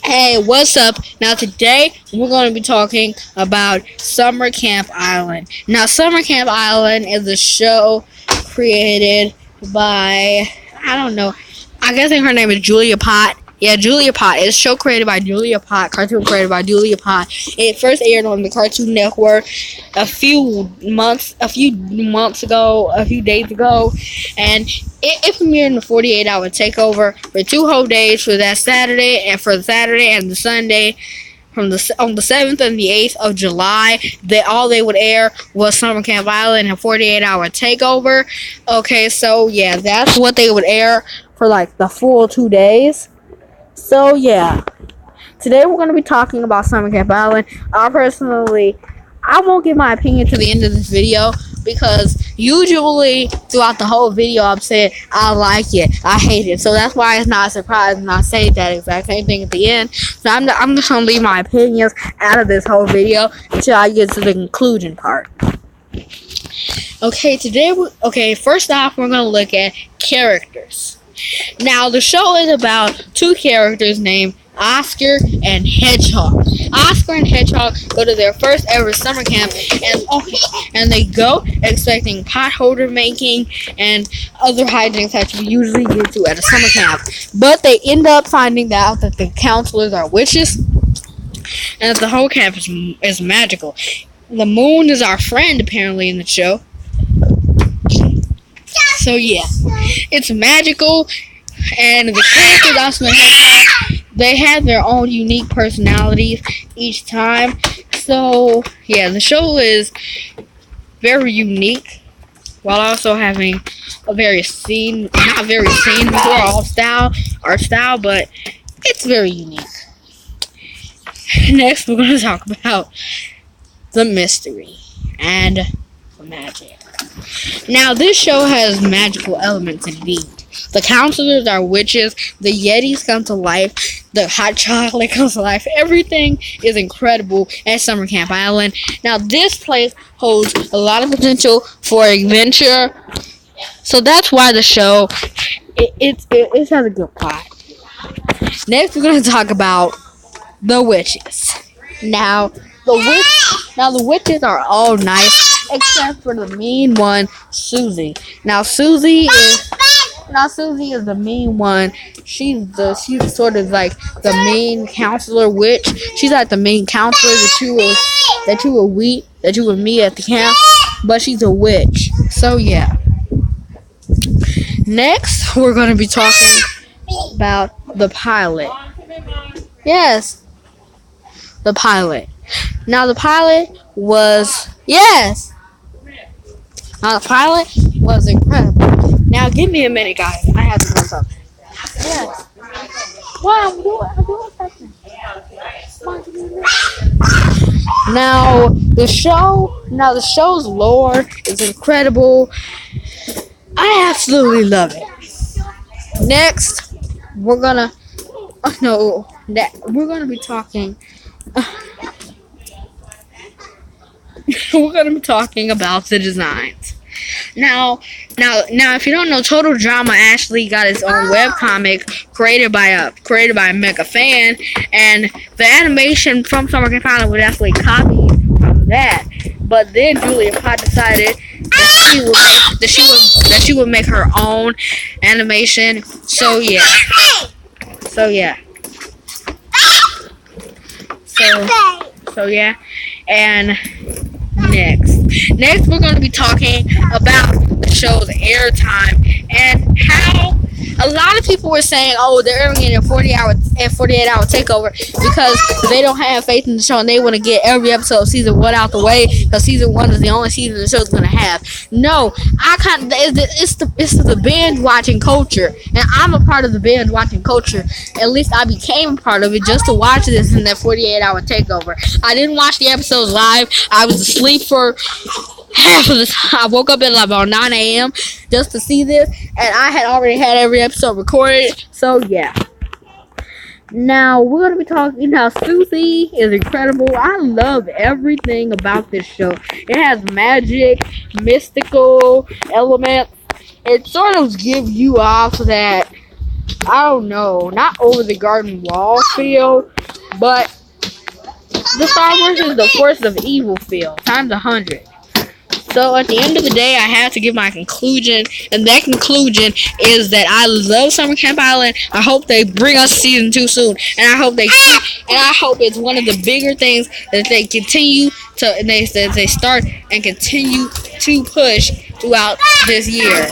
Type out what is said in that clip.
Hey, what's up? Now today we're going to be talking about Summer Camp Island. Now Summer Camp Island is a show created by I don't know. I think her name is Julia Pott. Yeah, Julia Pott. It's a show created by Julia Pott, cartoon created by Julia Pott. It first aired on the Cartoon Network a few days ago, and it premiered in the 48-hour takeover for 2 whole days for that Saturday and for the Saturday and the Sunday. On the 7th and the 8th of July, all they would air was Summer Camp Island, a 48-hour takeover. Okay, so yeah, that's what they would air for like the full 2 days. So yeah, today we're going to be talking about Summer Camp Island. I won't give my opinion to the end of this video because usually throughout the whole video I'm saying I like it, I hate it. So that's why it's not a surprise and I say that exact same thing at the end. So I'm just going to leave my opinions out of this whole video until I get to the conclusion part. Okay, first off we're going to look at characters. Now, the show is about two characters named Oscar and Hedgehog. Oscar and Hedgehog go to their first ever summer camp, and they go expecting pot holder making and other hijinks that you usually get to at a summer camp. But they end up finding out that the counselors are witches, and that the whole camp is magical. The moon is our friend, apparently, in the show. So yeah, it's magical, and the characters also they have their own unique personalities each time. So yeah, the show is very unique while also having a not very scene art style, but it's very unique. Next, we're going to talk about the mystery and the magic. Now, this show has magical elements indeed. The counselors are witches, the Yetis come to life, the hot chocolate comes to life. Everything is incredible at Summer Camp Island. Now, this place holds a lot of potential for adventure, so that's why the show it has a good plot. Next, we're going to talk about the witches. Now, the witches are all nice except for the mean one, Susie. Now Susie is the mean one. She's sort of like the mean counselor witch. She's like the mean counselor that you would meet at the camp, but she's a witch. So yeah. Next, we're going to be talking about the pilot. Yes, the pilot. Now the pilot was incredible. Now give me a minute, guys. I have to do something. Yes. What I'm doing something. Now the show's lore is incredible. I absolutely love it. Next, we're gonna be talking. We're going to be talking about the designs. Now, if you don't know, Total Drama actually got its own webcomic created by a mega fan, and the animation from Summer Camp Island was actually copied from that. But then Julia Pott decided that she would make her own animation. So yeah. And next we're going to be talking about the show's airtime and how a lot of people were saying, oh, they're airing it in 48-hour takeover because they don't have faith in the show and they want to get every episode of season 1 out the way because season 1 is the only season the show's going to have. No, it's the binge watching culture, and I'm a part of the binge watching culture. At least I became a part of it just to watch this in that 48-hour takeover. I didn't watch the episodes live. I was asleep for half of the time. I woke up at about 9 a.m. just to see this, and I had already had every episode recorded. So yeah. Now we're gonna be talking how Susie is incredible. I love everything about this show. It has magic, mystical elements. It sort of gives you off that I don't know, not over the garden wall feel, but the Star Wars is the force of evil feel times 100. So at the end of the day, I have to give my conclusion, and that conclusion is that I love Summer Camp Island. I hope they bring us season 2 soon, and I hope it's one of the bigger things that they continue to, and they start and continue to push throughout this year.